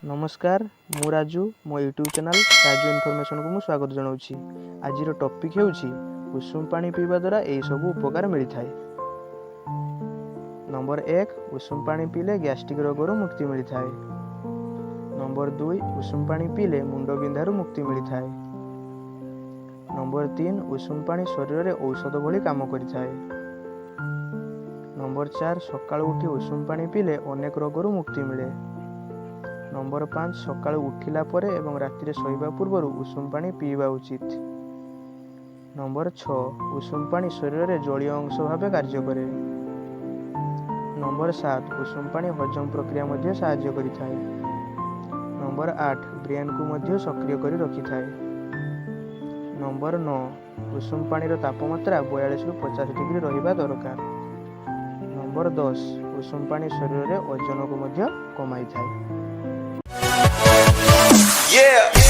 नमस्कार मु राजू मो यूट्यूब चैनल राजू इनफॉरमेशन को स्वागत जनाऊँगी। आज टॉपिक होउछि उषुम पानी पीवा द्वारा यही सब उपकार मिलता है। नंबर 1 उषुम पानी पीले गैस्ट्रिक रोगर मुक्ति मिलता है। नंबर 2 उषुम पानी पीले मुंड बिंधारू मुक्ति मिलता है। नंबर 3 उषुम पानी शरीर में औषध भली काम करता है। नंबर 4 सकाळु उठी उषुम पानी पीले अनेक रोगर मुक्ति मिले। नंबर 5 सकाळु उठिला परे एवं राति रे सोइबा पूर्व उषुम पानी पीवा उचित। नंबर 6 उषुम पानी शरीर में जलीय अंश भाव कार्य करे। नंबर 7 उषुम पानी हजम प्रक्रिया मध्य सहाय्य करिथाए। नंबर 8 ब्रेन को मध्य सक्रिय करी रखिथाए। नंबर 9 उषुम पानी तापमात्रा 42 रु 50 डिग्री रहिबा दरकार। नंबर 10 उषुम पानी शरीर में ओजन को मध्य कमाई थाए। Yeah.